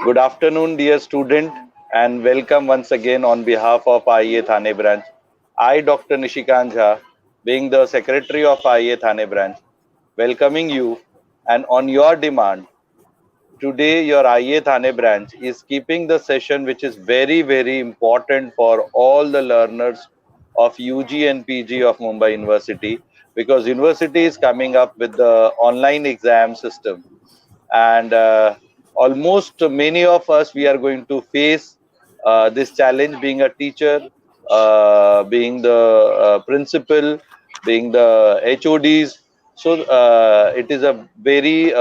Good afternoon, dear student, and welcome once again on behalf of IEA Thane branch. I, Dr. Nishikant Jha, being the secretary of IEA Thane branch, welcoming you and on your demand. Today, your IEA Thane branch is keeping the session which is very, very important for all the learners of UG and PG of Mumbai University, because university is coming up with the online exam system, and almost many of us, we are going to face this challenge, being a teacher, being the principal, being the HODs. So it is a very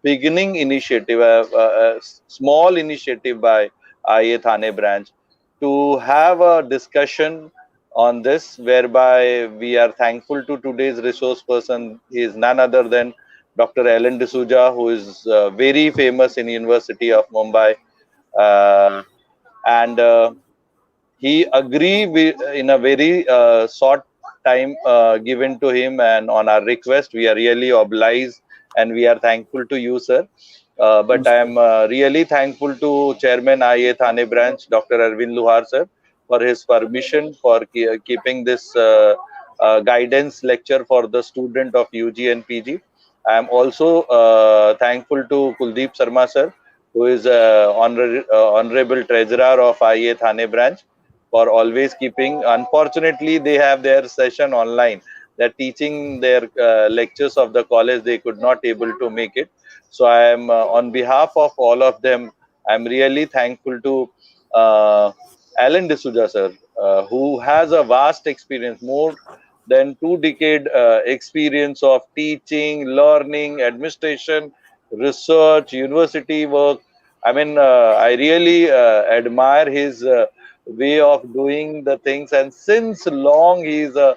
beginning initiative, a small initiative by IA Thane branch to have a discussion on this, whereby we are thankful to today's resource person. He is none other than Dr. Allan, who is very famous in University of Mumbai, and he agreed in a very short time given to him, and on our request, we are really obliged and we are thankful to you, sir. But I am really thankful to Chairman IA Thane branch, Dr. Arvind Luhar, sir, for his permission for keeping this guidance lecture for the student of UG and PG. I am also thankful to Kuldeep Sharma, sir, who is honorable treasurer of IA Thane branch, for always keeping. Unfortunately, they have their session online. They're teaching their lectures of the college. They could not able to make it. So I am on behalf of all of them, I'm really thankful to Allan, sir, who has a vast experience, more than 2 decade experience of teaching, learning, administration, research, university work. I mean, I really admire his way of doing the things, and since long he is a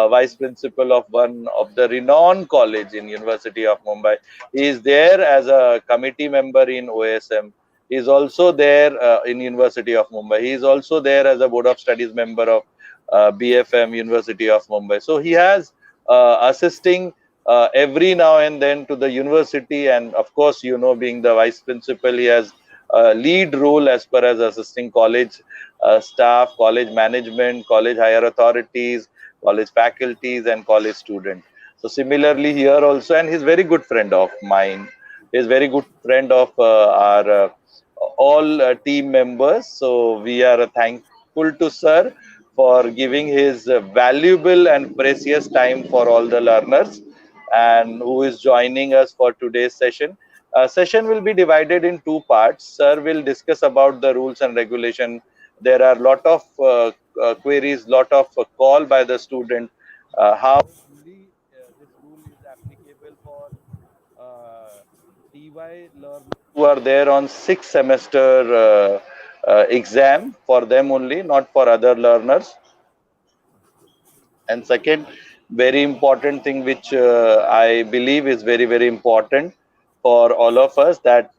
vice principal of one of the renowned college in University of Mumbai. He is there as a committee member in OSM. He is also there in University of Mumbai. He is also there as a board of studies member of BFM University of Mumbai. So he has assisting every now and then to the university, and of course, you know, being the vice principal, he has lead role as far as assisting college staff, college management, college higher authorities, college faculties, and college students. So similarly here also, and he's very good friend of mine. He's very good friend of our all team members. So we are thankful to sir for giving his valuable and precious time for all the learners, and who is joining us for today's session. Session will be divided in 2 parts. Sir will discuss about the rules and regulation. There are lot of queries, lot of call by the student. How only this rule is applicable for TY learners who are there on 6th semester exam, for them only, not for other learners. And second, very important thing which I believe is very, very important for all of us, that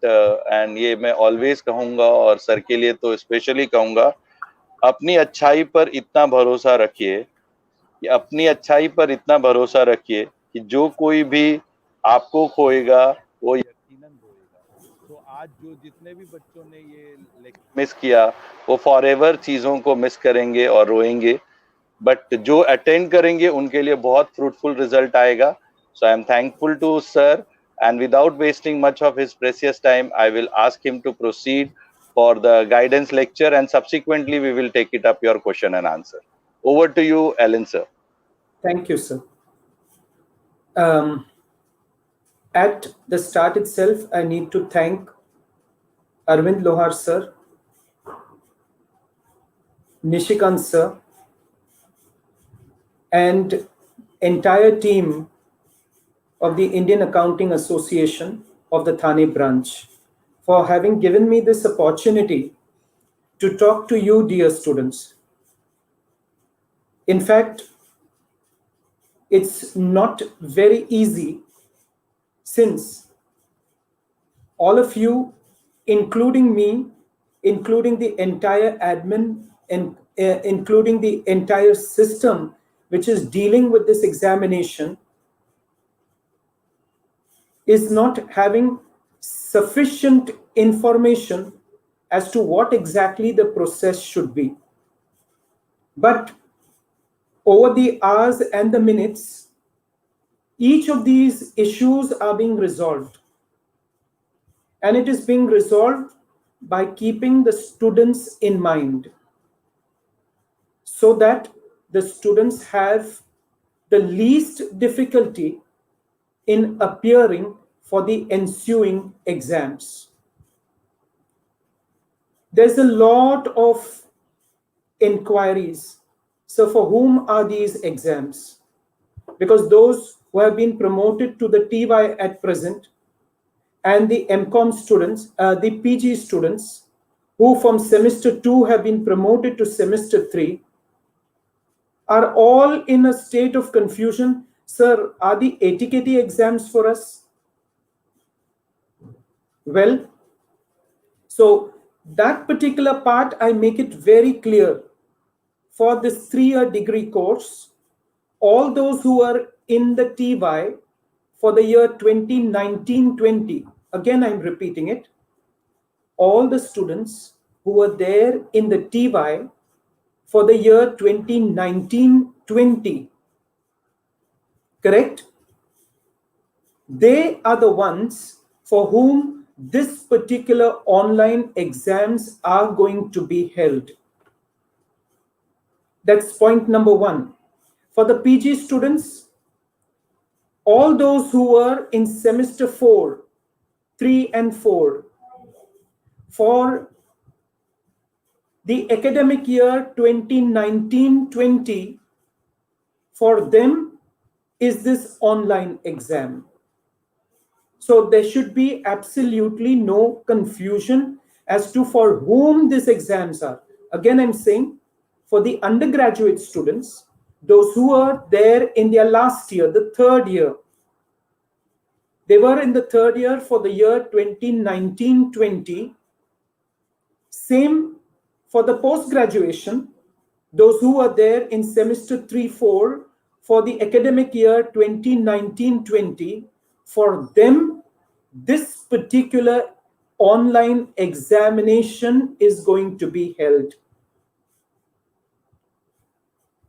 and ये मैं always कहूँगा, और sir के लिए तो especially कहूँगा, अपनी अच्छाई पर इतना भरोसा रखिए, कि अपनी अच्छाई पर इतना भरोसा रखिए कि जो कोई भी आपको खोएगा वो यकीनन रोएगा. तो आज जो जितने भी बच्चों ने ये लेक्चर मिस किया, वो फॉरएवर चीजों को मिस करेंगे और रोएंगे, बट जो अटेंड करेंगे उनके लिए बहुत फ्रूटफुल रिजल्ट आएगा. So I am thankful to sir, and without wasting much of his precious time, I will ask him to proceed for the guidance lecture, and subsequently we will take it up your question and answer. Over to you, Allan, sir. Thank you, sir. At the start itself, I need to thank Arvind Lohar sir, Nishikant sir, and entire team of the Indian Accounting Association of the Thane branch for having given me this opportunity to talk to you, dear students. In fact, it's not very easy, since all of you, including me, including the entire admin, and including the entire system which is dealing with this examination, is not having sufficient information as to what exactly the process should be. But over the hours and the minutes, each of these issues are being resolved. And it is being resolved by keeping the students in mind, so that the students have the least difficulty in appearing for the ensuing exams. There's a lot of inquiries. So for whom are these exams? Because those who have been promoted to the TY at present, and the MCOM students, the PG students, who from semester 2 have been promoted to semester 3, are all in a state of confusion. Sir, are the ATKT exams for us? Well, so that particular part, I make it very clear. For this 3-year degree course, all those who are in the TY for the year 2019-20, again I'm repeating it, all the students who were there in the TY for the year 2019-20, correct? They are the ones for whom this particular online exams are going to be held. That's point number 1. For the PG students, all those who were in semester 4, 3 and 4, for the academic year 2019-20, for them is this online exam. So there should be absolutely no confusion as to for whom these exams are. Again, I'm saying for the undergraduate students, those who are there in their last year, the 3rd year, they were in the 3rd year for the year 2019-20. Same for the post-graduation, those who are there in semester 3-4 for the academic year 2019-20, for them, this particular online examination is going to be held.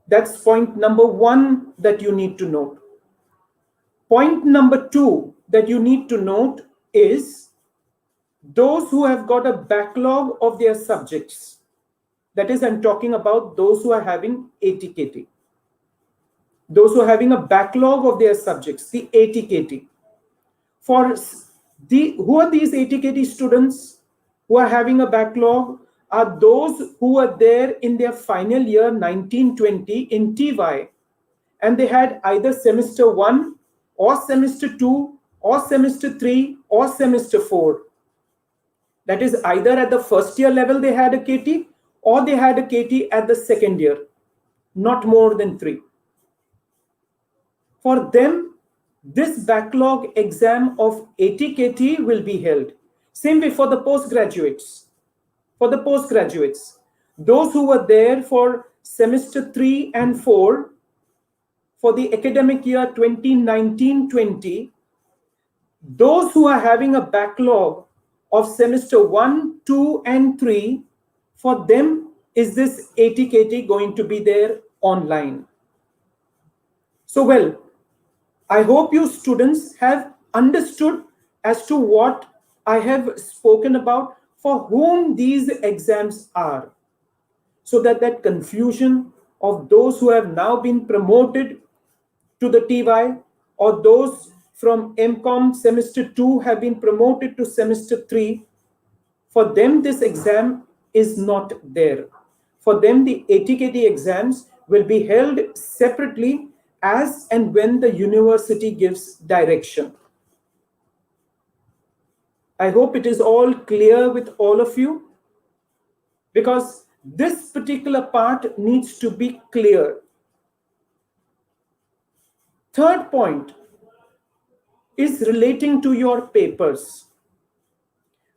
That's point number 1 that you need to note. Point number 2 that you need to note is those who have got a backlog of their subjects. That is, I'm talking about those who are having ATKT. Those who are having a backlog of their subjects, the ATKT. Who are these ATKT students who are having a backlog? Are those who are there in their final year 19-20 in TY, and they had either semester 1 or semester 2 or semester 3 or semester 4. That is, either at the first year level they had a KT, or they had a KT at the 2nd year, not more than 3. For them, this backlog exam of ATKT will be held. Same way for the postgraduates. For the postgraduates, those who were there for semester 3 and 4 for the academic year 2019-20, those who are having a backlog of semester 1, 2 and 3, for them is this ATKT going to be there online. So well, I hope you students have understood as to what I have spoken about, for whom these exams are, so that that confusion of those who have now been promoted to the TY, or those from MCOM semester 2 have been promoted to semester 3, for them this exam is not there. For them the ATKT exams will be held separately as and when the university gives direction. I hope it is all clear with all of you, because this particular part needs to be clear. Third point is relating to your papers.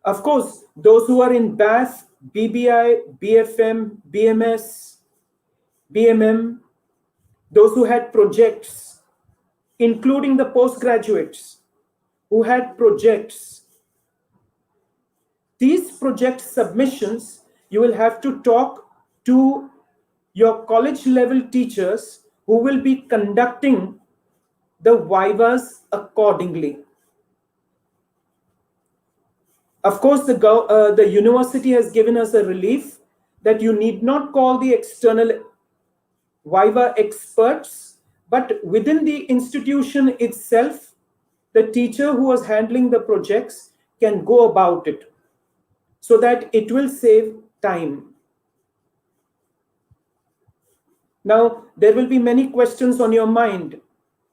Of course, those who are in BAF, BBI, BFM, BMS, BMM, those who had projects, including the postgraduates, who had projects. These project submissions, you will have to talk to your college level teachers who will be conducting the vivas accordingly. Of course, the university has given us a relief that you need not call the external viva experts, but within the institution itself, the teacher who was handling the projects can go about it so that it will save time. Now, there will be many questions on your mind.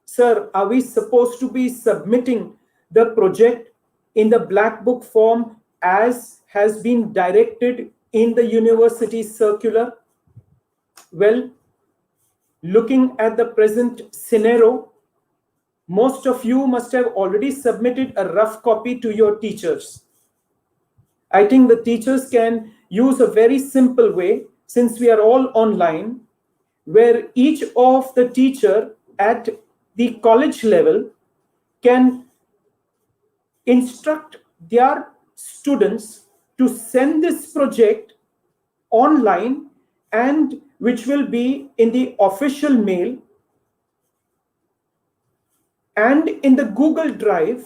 Sir, are we supposed to be submitting the project in the black book form as has been directed in the university circular? Well, looking at the present scenario, most of you must have already submitted a rough copy to your teachers. I think the teachers can use a very simple way, since we are all online, where each of the teacher at the college level can instruct their students to send this project online, and which will be in the official mail and in the Google Drive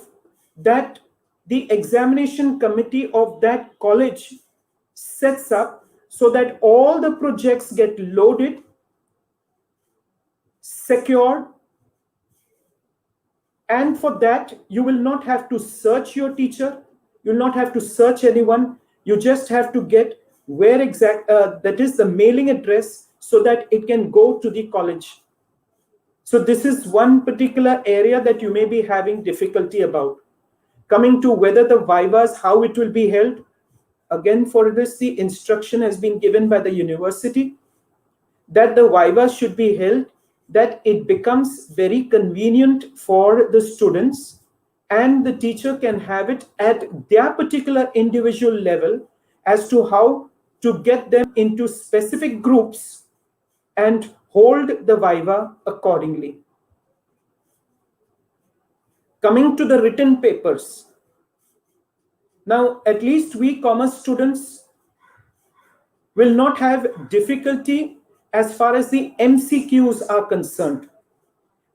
that the examination committee of that college sets up, so that all the projects get loaded, secured, and for that you will not have to search your teacher, you will not have to search anyone, you just have to get where that is the mailing address, so that it can go to the college. So this is one particular area that you may be having difficulty about. Coming to whether the vivas, how it will be held, again for this the instruction has been given by the university that the viva should be held, that it becomes very convenient for the students and the teacher can have it at their particular individual level as to how to get them into specific groups and hold the viva accordingly. Coming to the written papers. Now, at least we commerce students will not have difficulty as far as the MCQs are concerned.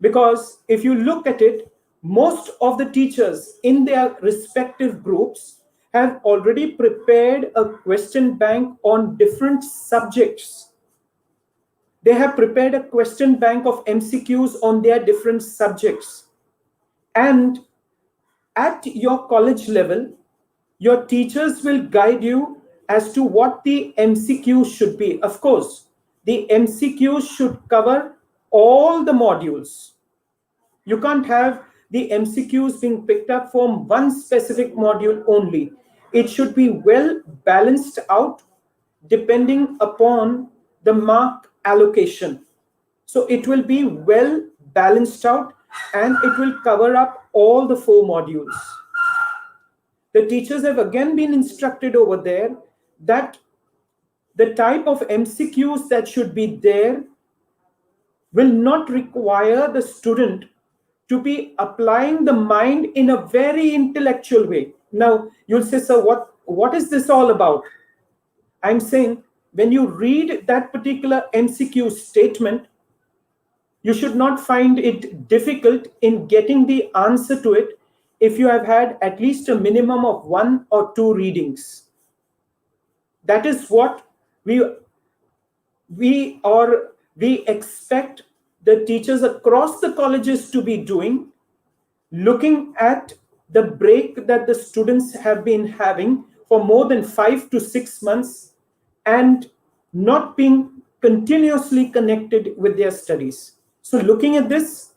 Because if you look at it, most of the teachers in their respective groups have already prepared a question bank on different subjects. They have prepared a question bank of MCQs on their different subjects. And at your college level, your teachers will guide you as to what the MCQs should be. Of course, the MCQs should cover all the modules. You can't have the MCQs being picked up from one specific module only. It should be well balanced out depending upon the mark allocation. So it will be well balanced out and it will cover up all the 4 modules. The teachers have again been instructed over there that the type of MCQs that should be there will not require the student to be applying the mind in a very intellectual way. Now, you'll say, sir, what is this all about? I'm saying, when you read that particular MCQ statement, you should not find it difficult in getting the answer to it if you have had at least a minimum of 1 or 2 readings. That is what we expect the teachers across the colleges to be doing, looking at the break that the students have been having for more than 5 to 6 months and not being continuously connected with their studies. So looking at this,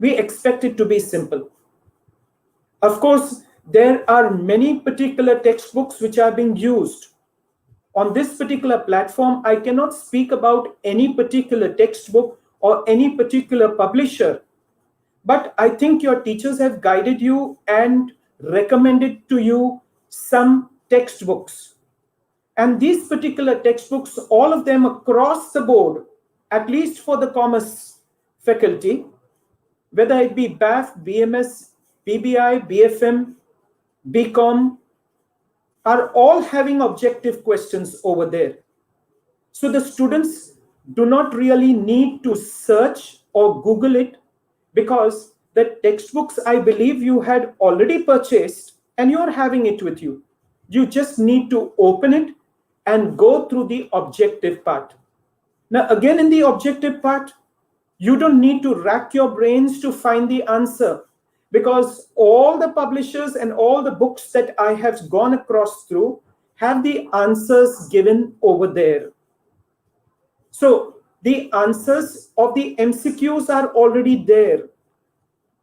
we expect it to be simple. Of course, there are many particular textbooks which are being used. On this particular platform, I cannot speak about any particular textbook or any particular publisher, but I think your teachers have guided you and recommended to you some textbooks. And these particular textbooks, all of them across the board, at least for the commerce faculty, whether it be BAF, BMS, BBI, BFM, BCom are all having objective questions over there. So the students do not really need to search or Google it, because the textbooks, I believe, you had already purchased and you're having it with you. You just need to open it and go through the objective part. Now, again, in the objective part, you don't need to rack your brains to find the answer, because all the publishers and all the books that I have gone across through have the answers given over there. So the answers of the MCQs are already there.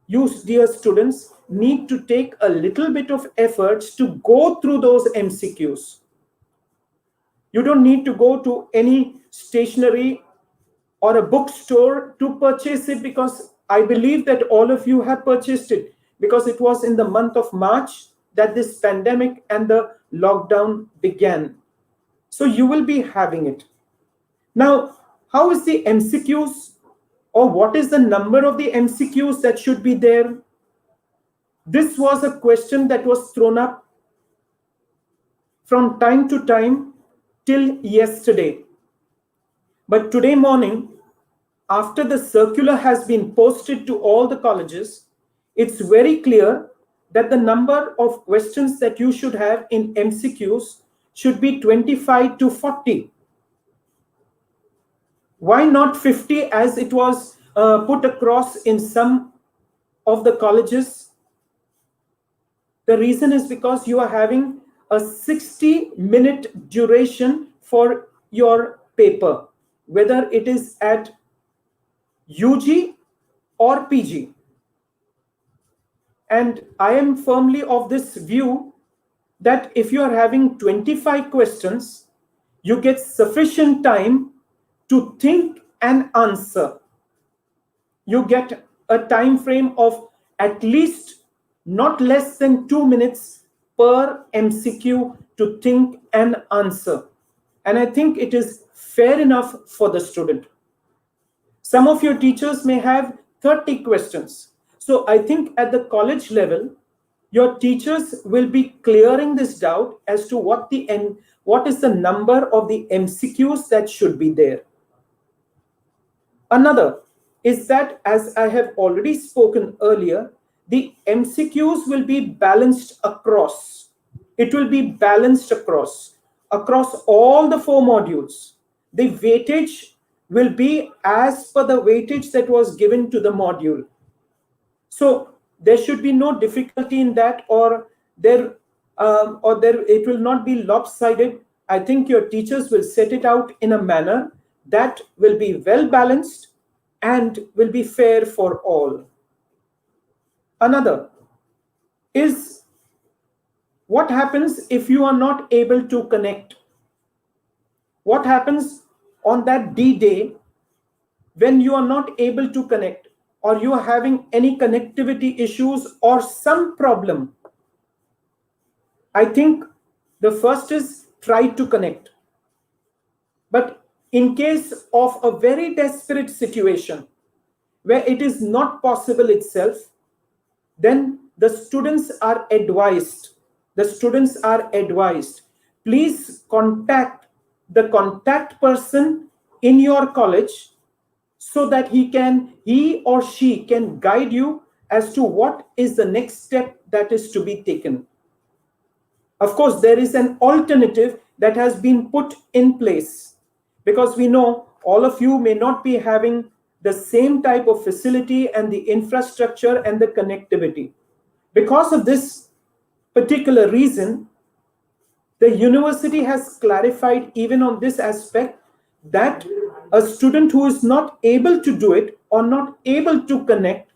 You, dear students, need to take a little bit of efforts to go through those MCQs. You don't need to go to any stationery or a bookstore to purchase it, because I believe that all of you have purchased it, because it was in the month of March that this pandemic and the lockdown began. So you will be having it. Now, how is the MCQs, or what is the number of the MCQs that should be there? This was a question that was thrown up from time to time till yesterday. But today morning, after the circular has been posted to all the colleges, it's very clear that the number of questions that you should have in MCQs should be 25 to 40. Why not 50 as it was put across in some of the colleges? The reason is because you are having a 60-minute duration for your paper, whether it is at UG or PG. And I am firmly of this view that if you are having 25 questions, you get sufficient time to think and answer. You get a time frame of at least not less than 2 minutes per MCQ to think and answer. And I think it is fair enough for the student. Some of your teachers may have 30 questions. So I think at the college level, your teachers will be clearing this doubt as to what is the number of the MCQs that should be there. Another is that, as I have already spoken earlier, the MCQs will be balanced across. It will be balanced across all the 4 modules. The weightage will be as per the weightage that was given to the module. So there should be no difficulty in that, or it will not be lopsided. I think your teachers will set it out in a manner that will be well balanced and will be fair for all. Another is, what happens if you are not able to connect? What happens on that D-Day when you are not able to connect, or you are having any connectivity issues or some problem? I think the first is try to connect. But in case of a very desperate situation where it is not possible itself, then the students are advised. Please contact the contact person in your college so that he or she can guide you as to what is the next step that is to be taken. Of course, there is an alternative that has been put in place, because we know all of you may not be having the same type of facility and the infrastructure and the connectivity. Because of this particular reason, the university has clarified even on this aspect that a student who is not able to do it or not able to connect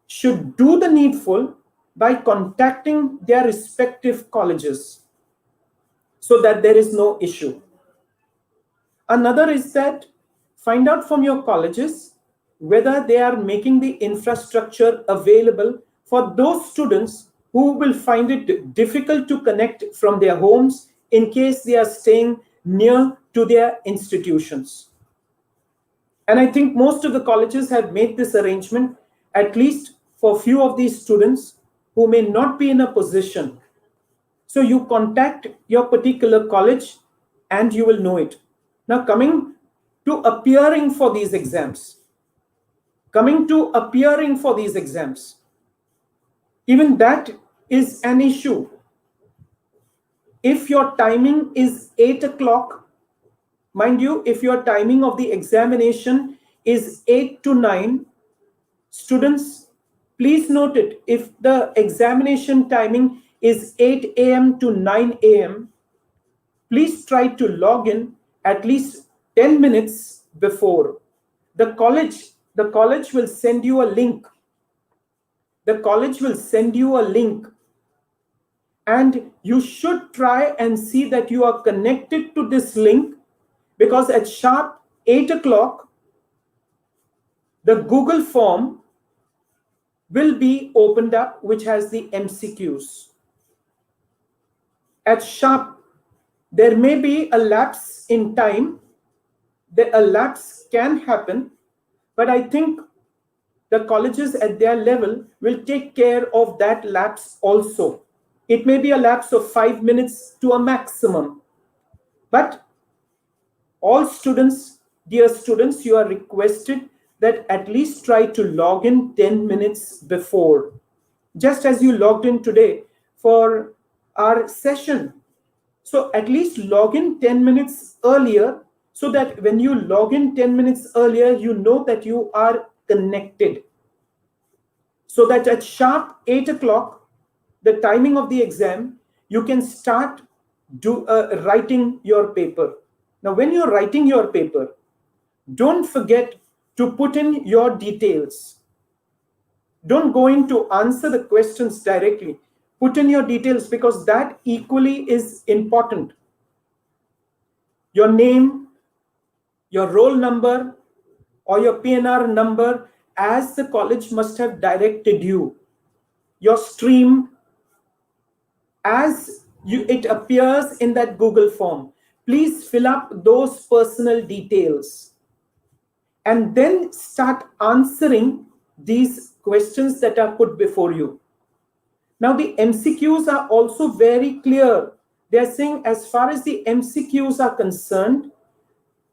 should do the needful by contacting their respective colleges, so that there is no issue. Another is that find out from your colleges whether they are making the infrastructure available for those students who will find it difficult to connect from their homes in case they are staying near to their institutions. And I think most of the colleges have made this arrangement, at least for few of these students who may not be in a position. So you contact your particular college and you will know it. Now coming to appearing for these exams. Even that is an issue. If your timing is 8 o'clock, mind you, if your timing of the examination is 8 to 9, students, please note it. If the examination timing is 8 a.m. to 9 a.m., please try to log in at least 10 minutes before. The college will send you a link. And you should try and see that you are connected to this link, because at sharp 8 o'clock, the Google form will be opened up, which has the MCQs. At sharp, there may be a lapse in time. A lapse can happen, but I think the colleges at their level will take care of that lapse also. It may be a lapse of 5 minutes to a maximum. But all students, dear students, you are requested that at least try to log in 10 minutes before. Just as you logged in today for our session. So at least log in 10 minutes earlier, so that when you log in 10 minutes earlier, you know that you are connected. So that at sharp 8 o'clock, the timing of the exam, you can start writing your paper. Now, when you're writing your paper, don't forget to put in your details. Don't go in to answer the questions directly. Put in your details, because that equally is important. Your name, your roll number, or your PNR number, as the college must have directed you. Your stream, as it appears in that Google form. Please fill up those personal details and then start answering these questions that are put before you. Now, the MCQs are also very clear. They are saying, as far as the MCQs are concerned,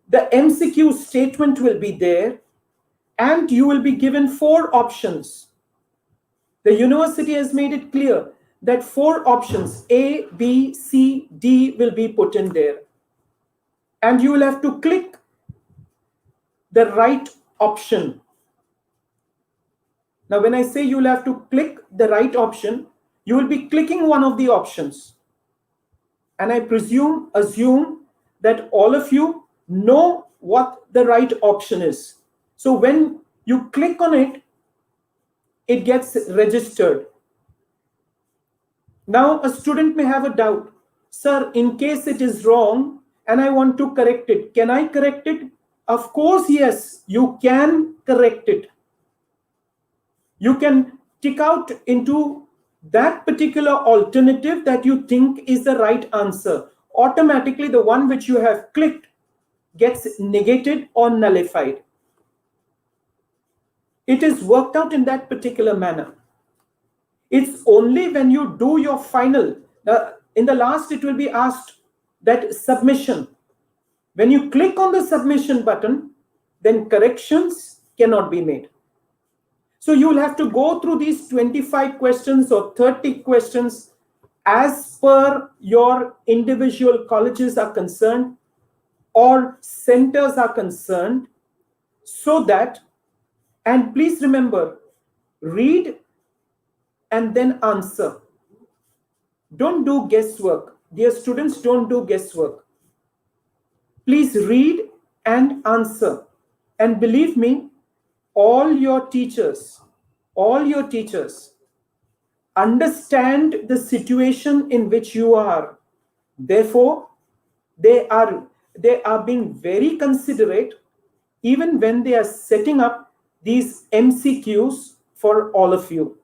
the MCQ statement will be there, and you will be given 4 options. The university has made it clear that 4 options, A, B, C, D, will be put in there. And you will have to click the right option. Now, when I say you will have to click the right option, you will be clicking one of the options. And I assume that all of you know what the right option is. So when you click on it, it gets registered. Now, a student may have a doubt. Sir, in case it is wrong and I want to correct it, can I correct it? Of course, yes, you can correct it. You can tick out into that particular alternative that you think is the right answer. Automatically, the one which you have clicked gets negated or nullified. It is worked out in that particular manner. It's only when you do your final, in the last it will be asked that submission. When you click on the submission button, then corrections cannot be made. So you will have to go through these 25 questions or 30 questions as per your individual colleges are concerned or centers are concerned, so that, and please remember, read and then answer. Don't do guesswork. Dear students, don't do guesswork. Please read and answer. And believe me, all your teachers understand the situation in which you are. Therefore, they are being very considerate even when they are setting up these MCQs for all of you.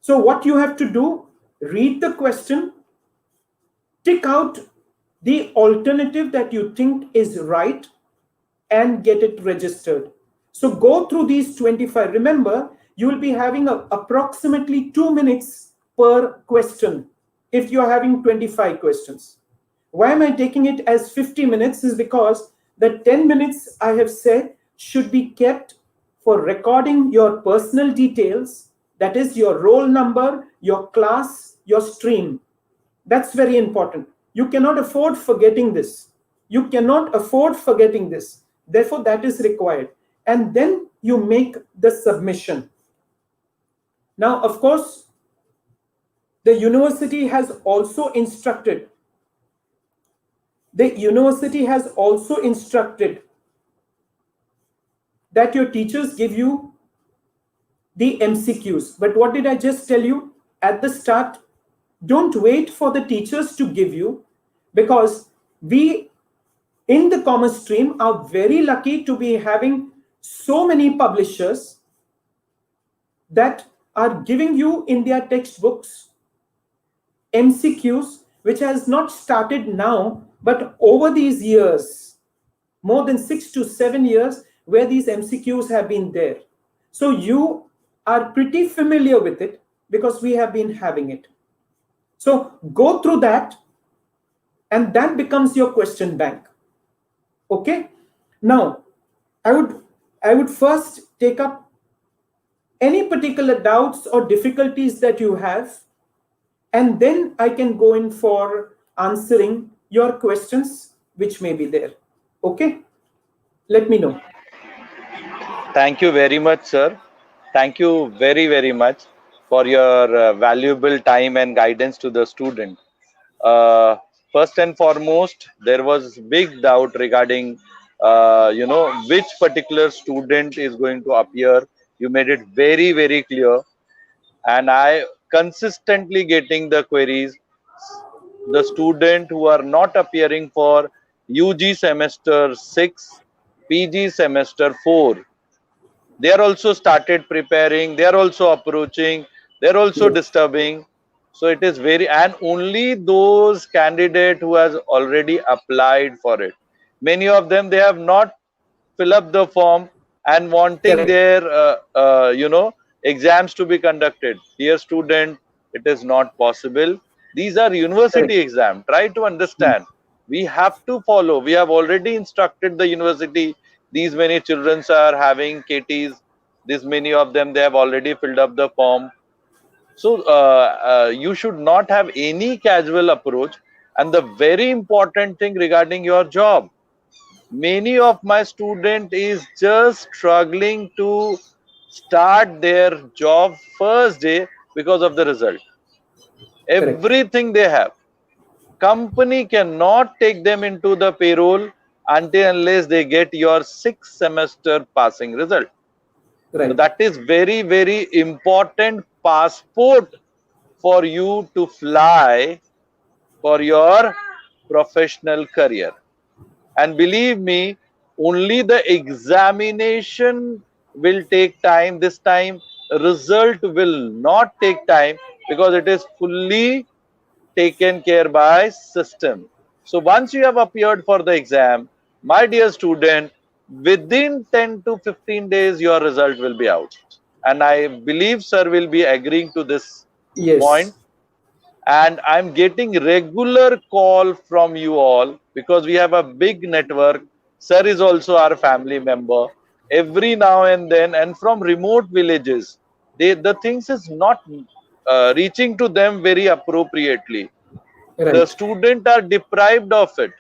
So what you have to do, read the question, tick out the alternative that you think is right, and get it registered. So go through these 25. Remember, you will be having approximately 2 minutes per question if you are having 25 questions. Why am I taking it as 50 minutes? Is because the 10 minutes I have said should be kept for recording your personal details, that is your roll number, your class, your stream. That's very important. You cannot afford forgetting this. You cannot afford forgetting this. Therefore, that is required. And then you make the submission. Now, of course, the university has also instructed. The university has also instructed that your teachers give you the MCQs. But what did I just tell you at the start? Don't wait for the teachers to give you, because we in the commerce stream are very lucky to be having so many publishers that are giving you in their textbooks MCQs, which has not started now, but over these years, more than 6 to 7 years, where these MCQs have been there. So you are pretty familiar with it because we have been having it. So go through that, and that becomes your question bank. Okay. Now, I would first take up any particular doubts or difficulties that you have, and then I can go in for answering your questions which may be there. Okay. Let me know. Thank you very much, sir. Thank you very, very much for your valuable time and guidance to the student. Uh, First and foremost, there was big doubt regarding, which particular student is going to appear. You made it very, very clear, and I consistently getting the queries. The student who are not appearing for UG semester 6, PG semester 4, they are also started preparing, they are also approaching, they are also Yes. disturbing. So it is very, and only those candidate who has already applied for it, many of them, they have not fill up the form and wanting Correct. their exams to be conducted. Dear student, it is not possible. These are university Correct. exam. Try to understand. We have to follow. We have already instructed the university. These many children are having KTs. This many of them, they have already filled up the form. So you should not have any casual approach. And the very important thing regarding your job, many of my student is just struggling to start their job first day because of the result. Correct. Everything they have, company cannot take them into the payroll until unless they get your 6 semester passing result. So Right. that is very, very important passport for you to fly for your professional career. And believe me, only the examination will take time. This time result will not take time because it is fully taken care by system. So once you have appeared for the exam, my dear student, within 10 to 15 days your result will be out. And I believe sir will be agreeing to this point. Yes. And I'm getting regular call from you all because we have a big network. Sir is also our family member. Every now and then, and from remote villages, the things is not reaching to them very appropriately. The Right. student are deprived of it.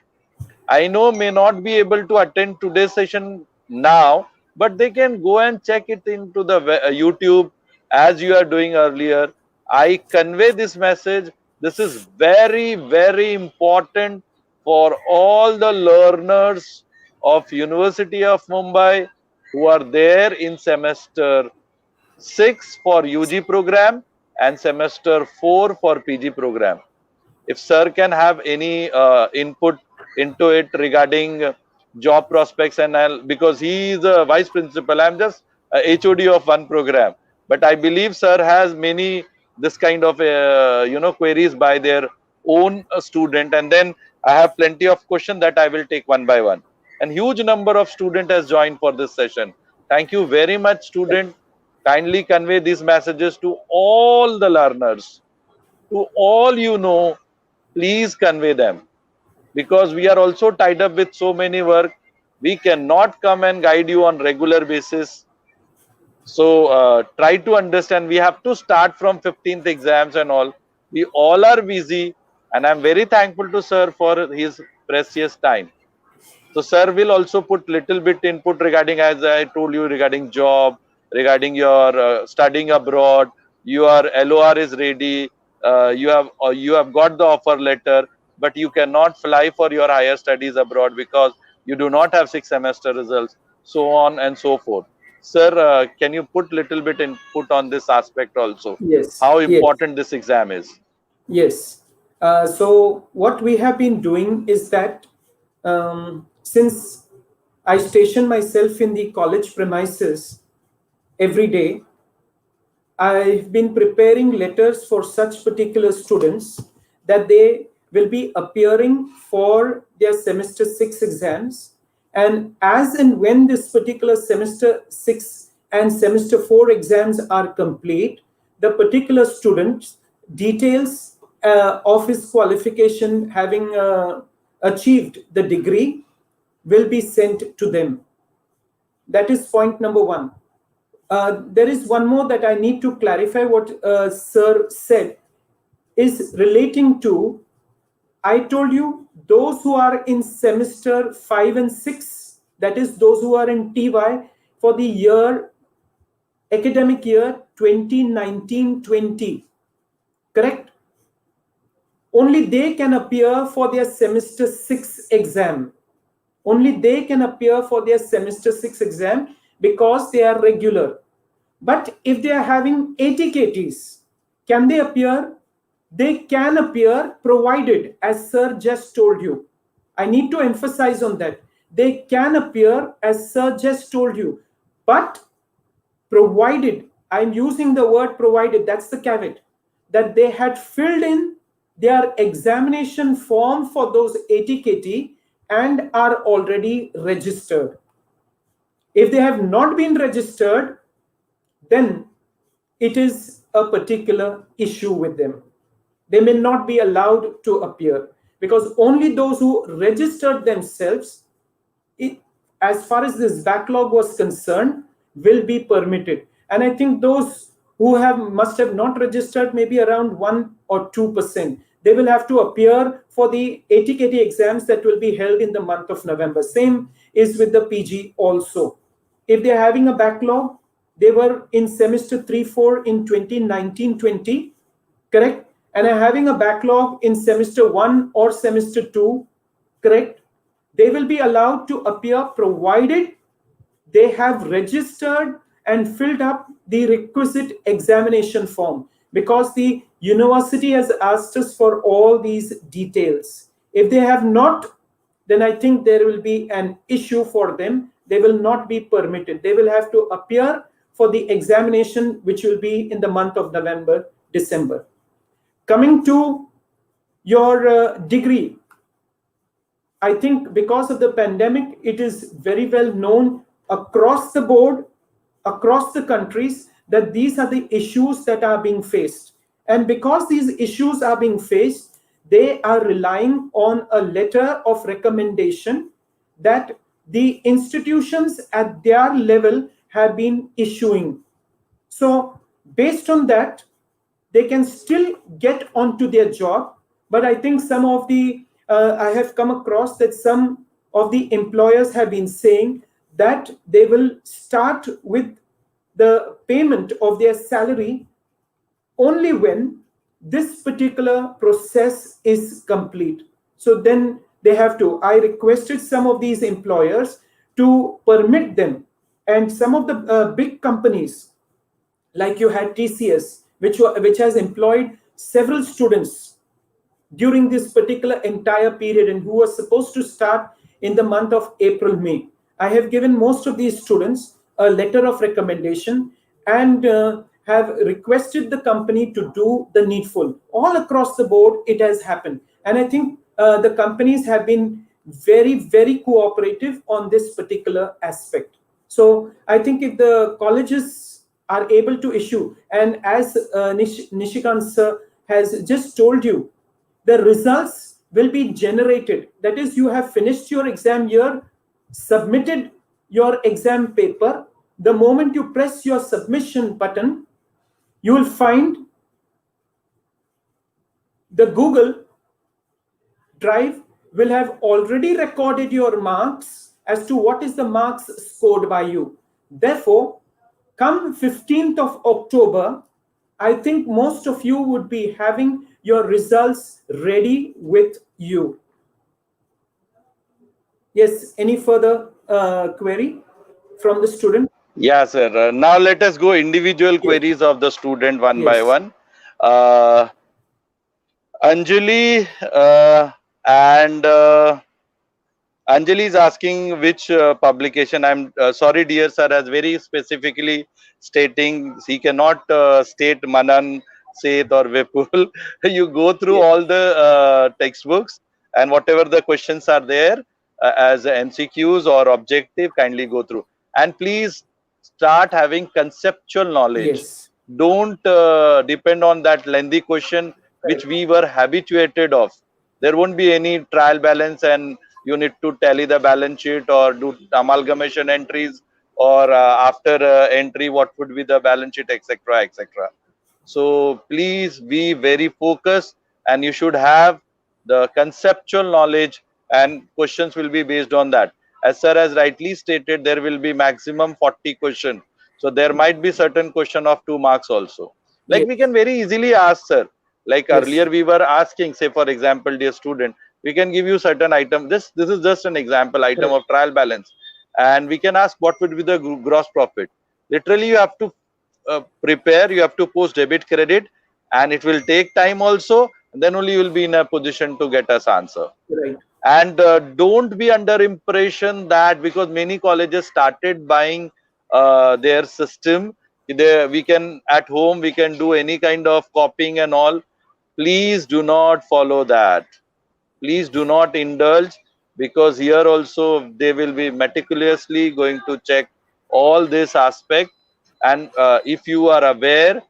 I know may not be able to attend today's session now, but they can go and check it into the YouTube as you are doing earlier. I convey this message. This is very, very important for all the learners of University of Mumbai who are there in semester 6 for UG program and semester 4 for PG program. If sir can have any input into it regarding job prospects and all, because he is a vice principal, I'm just a HOD of one program, but I believe sir has many this kind of queries by their own student, and then I have plenty of questions that I will take one by one. And huge number of student has joined for this session. Thank you very much, student. Kindly convey these messages to all the learners, to all you know. Please convey them, because we are also tied up with so many work. We cannot come and guide you on regular basis. So try to understand, we have to start from 15th exams and all. We all are busy, and I'm very thankful to sir for his precious time. So sir will also put little bit input regarding, as I told you, regarding job, regarding your studying abroad. Your LOR is ready. You have got the offer letter, but you cannot fly for your higher studies abroad because you do not have 6 semester results, so on and so forth. Sir, can you put little bit input on this aspect also? Yes, How yes, important this exam is? yes. So what we have been doing is that since I station myself in the college premises every day, I've been preparing letters for such particular students that they will be appearing for their semester 6 exams. And as and when this particular semester 6 and semester 4 exams are complete, the particular student's details of his qualification, having achieved the degree, will be sent to them. That is point number one. There is one more that I need to clarify. What Sir said is relating to, I told you, those who are in semester 5 and 6, that is those who are in TY for the academic year 2019-20, correct? Only they can appear for their semester 6 exam. Only they can appear for their semester 6 exam because they are regular. But if they are having ATKTs, can they appear? They can appear, provided, as Sir just told you. I need to emphasize on that. They can appear, as Sir just told you. But provided, I'm using the word provided, that's the caveat, that they had filled in their examination form for those ATKT and are already registered. If they have not been registered, then it is a particular issue with them. They may not be allowed to appear, because only those who registered themselves, as far as this backlog was concerned, will be permitted. And I think those who must have not registered, maybe around 1 or 2%, they will have to appear for the ATKT exams that will be held in the month of November. Same is with the PG also. If they're having a backlog, they were in semester 3-4 in 2019-20, correct? And are having a backlog in semester 1 or semester 2, correct? They will be allowed to appear, provided they have registered and filled up the requisite examination form, because the university has asked us for all these details. If they have not, then I think there will be an issue for them. They will not be permitted. They will have to appear for the examination, which will be in the month of November, December. Coming to your degree, I think because of the pandemic, it is very well known across the board, across the countries, that these are the issues that are being faced. And because these issues are being faced, they are relying on a letter of recommendation that the institutions at their level have been issuing. So based on that, they can still get onto their job. But I think some of the I have come across that some of the employers have been saying that they will start with the payment of their salary only when this particular process is complete. So then they have to, I requested some of these employers to permit them, and some of the big companies, like you had TCS, which has employed several students during this particular entire period, and who was supposed to start in the month of April, May. I have given most of these students a letter of recommendation, and have requested the company to do the needful. All across the board, it has happened. And I think the companies have been very, very cooperative on this particular aspect. So I think if the colleges are able to issue. And as Nishikant sir has just told you, the results will be generated. That is, you have finished your exam year, submitted your exam paper. The moment you press your submission button, you will find the Google Drive will have already recorded your marks as to what is the marks scored by you. Therefore, come 15th of October, I think most of you would be having your results ready with you. Yes, any further query from the student? Yeah, sir. Now let us go individual Yes, queries of the student one by yes, one. Anjali and Anjali is asking which publication. I'm sorry, dear sir, as very specifically stating he cannot state Manan, Seth, or Vipul. You go through yes, all the textbooks and whatever the questions are there as MCQs or objective, kindly go through. And please start having conceptual knowledge. yes, Don't depend on that lengthy question which right, we were habituated of. There won't be any trial balance and you need to tally the balance sheet or do amalgamation entries or after entry what would be the balance sheet, etc., etc. So please be very focused and you should have the conceptual knowledge and questions will be based on that. As sir has rightly stated, there will be maximum 40 questions. So there might be certain question of 2 marks also. Like yes, we can very easily ask sir, like yes, earlier we were asking, say for example, dear student, we can give you certain item. This is just an example item correct, of trial balance. And we can ask what would be the gross profit. Literally you have to prepare, you have to post debit credit and it will take time also, then only you will be in a position to get us answer. right, And don't be under impression that because many colleges started buying their system, we can at home we can do any kind of copying and all. Please do not follow that. Please do not indulge, because here also they will be meticulously going to check all this aspect. And if you are aware,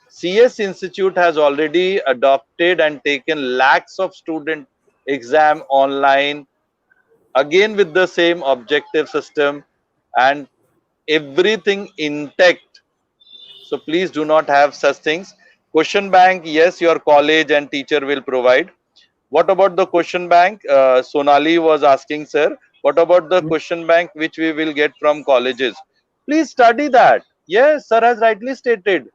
CS Institute has already adopted and taken lakhs of student exam online, again with the same objective system and everything intact. So please do not have such things. Question bank, yes, your college and teacher will provide. What about the question bank? Sonali was asking, sir, what about the question bank which we will get from colleges? Please study that. Yes, sir has rightly stated.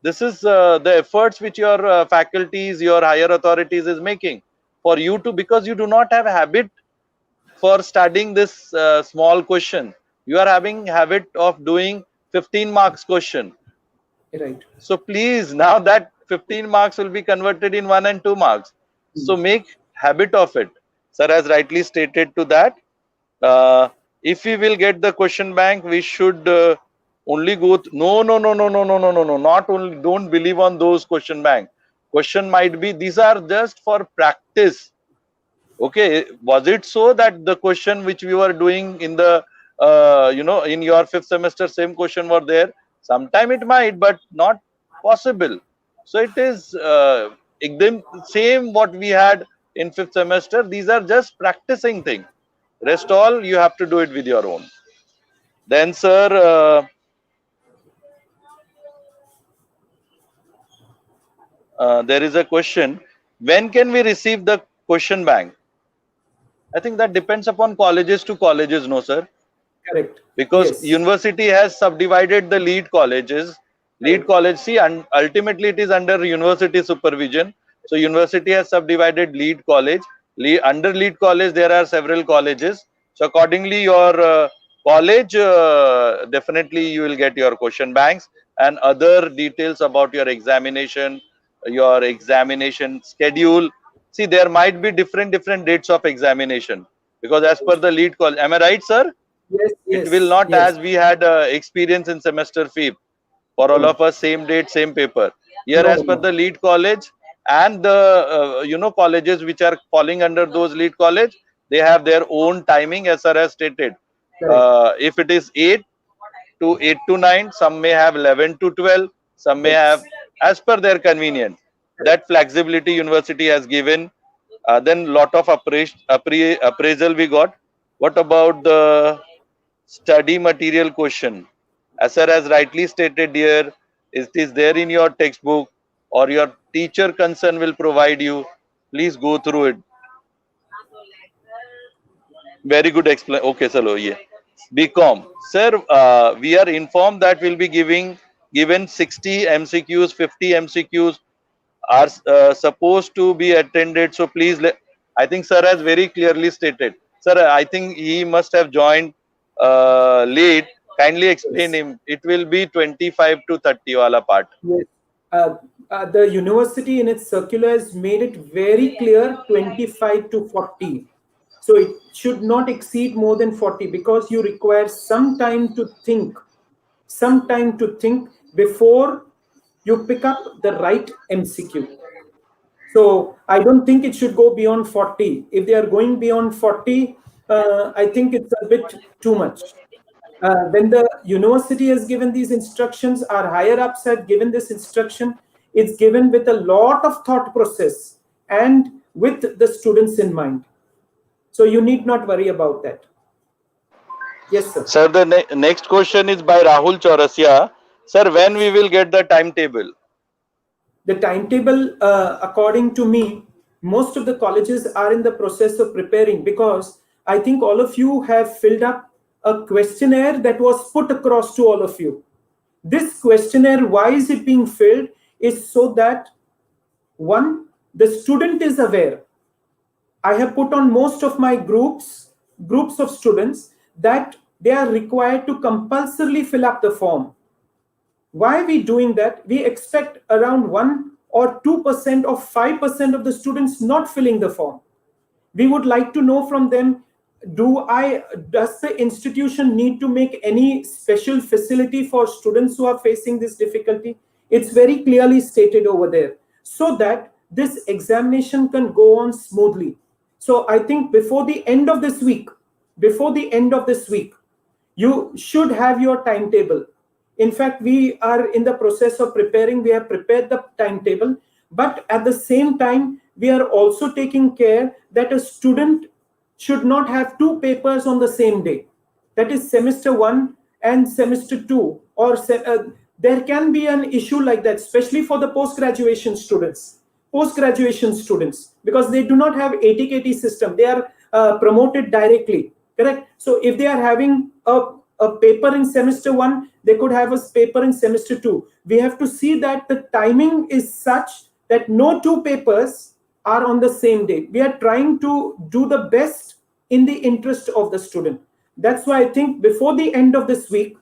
This is the efforts which your faculties, your higher authorities is making for you to, because you do not have habit for studying this small question. You are having habit of doing 15 marks question. right. So please, now that 15 marks will be converted in 1 and 2 marks. So Mm. make habit of it. Sir has rightly stated to that. Uh, if we will get the question bank, we should only go. No, no, no, no, no, no, no, no, no. Not only. Don't believe on those question bank. Question might be, these are just for practice. Okay, was it so that the question which we were doing in the in your fifth semester, same question were there? Sometime it might, but not possible. So it is same what we had in fifth semester. These are just practicing thing. Rest all you have to do it with your own. Then sir, there is a question, when can we receive the question bank? I think that depends upon colleges to colleges, no sir, Correct. because Yes. university has subdivided the lead colleges. Lead Right. college, see, and ultimately it is under university supervision. So university has subdivided lead college. Under lead college there are several colleges. So accordingly your college, definitely you will get your question banks and other details about your examination schedule. See, there might be different dates of examination, because as per the lead college, am I right sir? Yes. It will Yes. not, Yes. as we had experience in semester fifth, for all No. of us same date, same paper. Here, No. as per No. the lead college and the colleges which are falling under those lead college, they have their own timing, as sir has stated. Correct. If it is 8, to 8 to 9, some may have 11 to 12, some may have Yes. as per their convenience. That flexibility university has given. Then lot of appraisal we got. What about the study material question? As sir has rightly stated here, it is there in your textbook or your teacher concern will provide you. Please go through it. Very good explain. Okay, chalo, yeah. BCom. Sir, we are informed that we'll be given 60 MCQs, 50 MCQs are supposed to be attended. So please, I think sir has very clearly stated. Sir, I think he must have joined late. Kindly explain Yes. him. It will be 25 to 30 wala part. Yes. Uh, the university in its circular has made it very clear 25 to 40. So it should not exceed more than 40 because you require some time to think before you pick up the right MCQ. So I don't think it should go beyond 40. If they are going beyond 40, I think it's a bit too much. When the university has given these instructions, our higher ups have given this instruction, it's given with a lot of thought process and with the students in mind. So you need not worry about that. Yes, sir. Sir, the next question is by Rahul Chaurasia. Sir, when we will get the timetable? The timetable, according to me, most of the colleges are in the process of preparing because I think all of you have filled up a questionnaire that was put across to all of you. This questionnaire, why is it being filled? Is so that one, the student is aware. I have put on most of my groups of students, that they are required to compulsorily fill up the form. Why are we doing that? We expect around 1 or 2% or 5% of the students not filling the form. We would like to know from them, does the institution need to make any special facility for students who are facing this difficulty? It's very clearly stated over there, so that this examination can go on smoothly. So I think before the end of this week, you should have your timetable. In fact, we are in the process of preparing. We have prepared the timetable, but at the same time, we are also taking care that a student should not have two papers on the same day. That is semester 1 and semester 2, or there can be an issue like that, especially for the post-graduation students. Because they do not have ATKT system, they are promoted directly, correct? So if they are having a paper in semester 1, they could have a paper in semester 2. We have to see that the timing is such that no two papers are on the same day. We are trying to do the best in the interest of the student. That's why I think before the end of this week,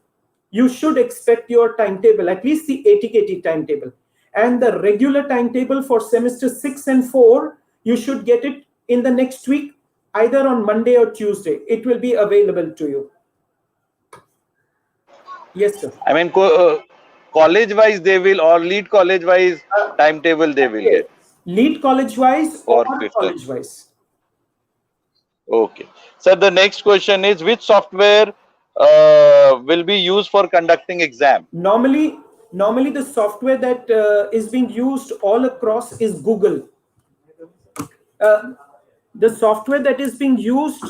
you should expect your timetable, at least the ATKT timetable. And the regular timetable for semester 6 and 4, you should get it in the next week, either on Monday or Tuesday. It will be available to you. Yes, sir. I mean, college-wise they will, or lead college-wise timetable they will Yes. get Lead college-wise or for fifth. college-wise. Okay. So the next question is, which software will be used for conducting exam? Normally the software that is being used all across is Google. The software that is being used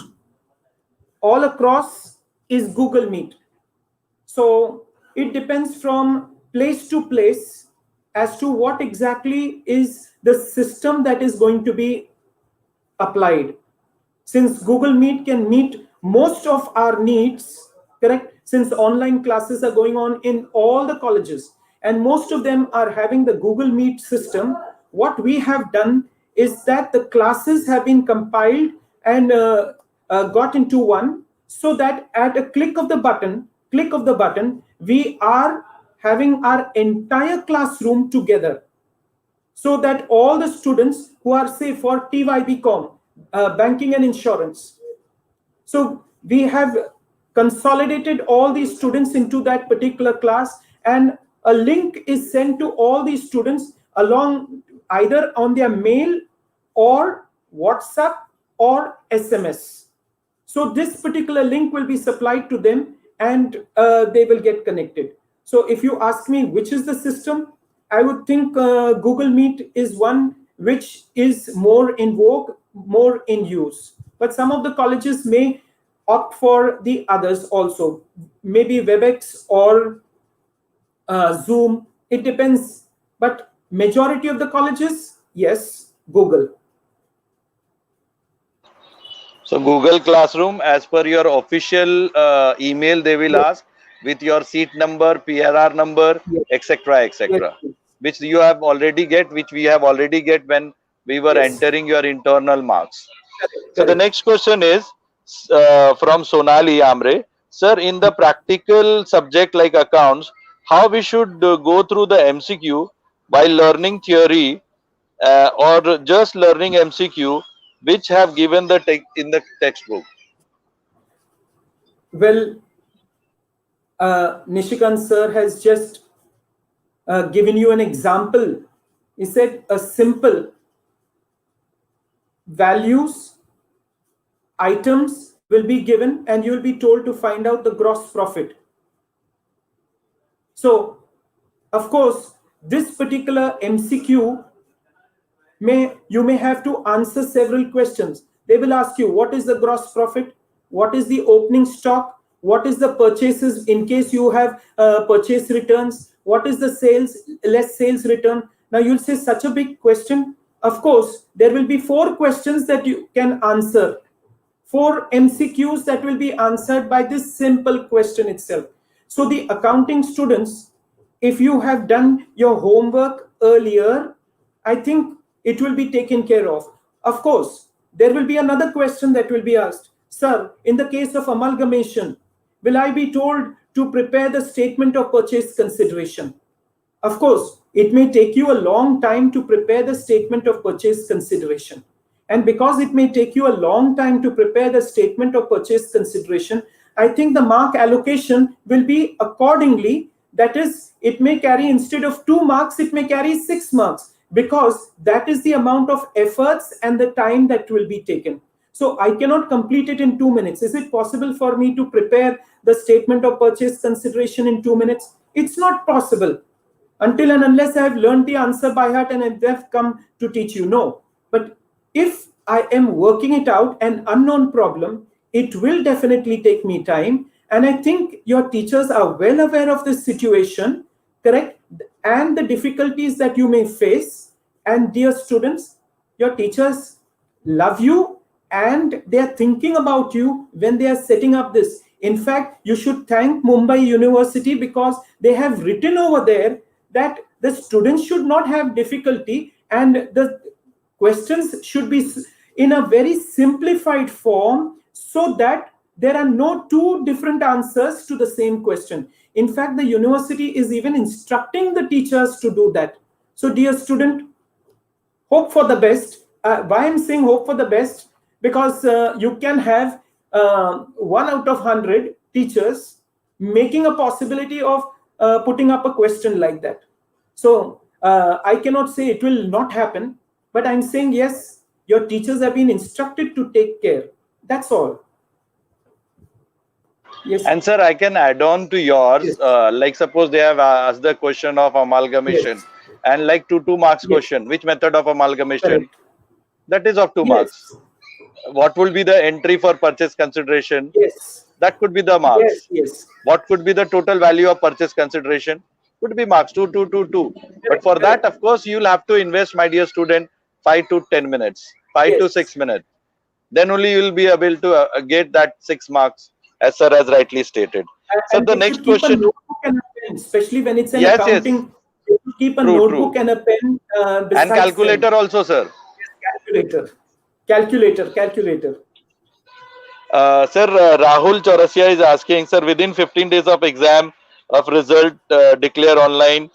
all across is Google Meet. So it depends from place to place as to what exactly is the system that is going to be applied. Since Google Meet can meet most of our needs, correct? Since online classes are going on in all the colleges and most of them are having the Google Meet system, what we have done is that the classes have been compiled and got into one, so that at a click of the button, we are having our entire classroom together, so that all the students who are, say, for TYBCom, banking and insurance, so we have consolidated all these students into that particular class, and a link is sent to all these students along either on their mail or WhatsApp or SMS. So this particular link will be supplied to them, and they will get connected. So if you ask me which is the system, I would think Google Meet is one which is more in vogue, more in use. But some of the colleges may opt for the others also, maybe WebEx or Zoom. It depends. But majority of the colleges, yes, Google. So Google Classroom, as per your official email, they will Yes, ask with your seat number, PRR number, yes, etc., yes, etc., which you have already get, which we have already get when we were yes. entering your internal marks. Correct, So the correct. next question is from Sonali Amre. Sir, in the practical subject like accounts, how we should go through the MCQ while learning theory or just learning MCQ, which have given the in the textbook? Well, Nishikant sir has just given you an example. He said a simple values, items will be given, and you will be told to find out the gross profit. So, of course, this particular MCQ you may have to answer several questions. They will ask you what is the gross profit, what is the opening stock, what is the purchases in case you have purchase returns, what is the sales less sales return. Now you'll say such a big question. Of course, there will be 4 questions that you can answer, 4 MCQs that will be answered by this simple question itself. So the accounting students, if you have done your homework earlier, I think it will be taken care of. Of course, there will be another question that will be asked. Sir, in the case of amalgamation, will I be told to prepare the statement of purchase consideration? Of course, it may take you a long time to prepare the statement of purchase consideration. And because it may take you a long time to prepare the statement of purchase consideration, I think the mark allocation will be accordingly. That is, it may carry, instead of 2 marks, it may carry 6 marks, because that is the amount of efforts and the time that will be taken. So I cannot complete it in 2 minutes. Is it possible for me to prepare the statement of purchase consideration in 2 minutes? It's not possible, until and unless I have learned the answer by heart and I have come to teach you. No. But if I am working it out, an unknown problem, it will definitely take me time. And I think your teachers are well aware of this situation, correct? And the difficulties that you may face. And dear students, your teachers love you and they are thinking about you when they are setting up this. In fact, you should thank Mumbai University, because they have written over there that the students should not have difficulty and the questions should be in a very simplified form, so that there are no 2 different answers to the same question. In fact, the university is even instructing the teachers to do that. So dear student, hope for the best. Why I'm saying hope for the best? Because you can have 1 out of 100 teachers making a possibility of putting up a question like that. So I cannot say it will not happen, but I'm saying yes, your teachers have been instructed to take care. That's all. Yes. And sir, I can add on to yours. Yes. Like suppose they have asked the question of amalgamation, Yes. and like 2 marks Yes. question, which method of amalgamation? Correct. That is of 2 marks. Yes. What will be the entry for purchase consideration? Yes. That could be the Yes. marks. Yes. What could be the total value of purchase consideration? Could be marks 2, 2, 2, 2. But Correct. for that, Correct. of course, you'll have to invest, my dear student, 5 to 10 minutes, 5 to Yes. 6 minutes. Then only you will be able to get that 6 marks, as sir has rightly stated. So And the they next should keep a question. notebook and a pen, especially when it's an Yes, yes. accounting. They should keep a True, true. notebook and a pen And besides them. calculator also, sir. Yes, calculator. Calculator. Calculator. Sir, Rahul Chaurasia is asking, sir, within 15 days of exam of result declare online.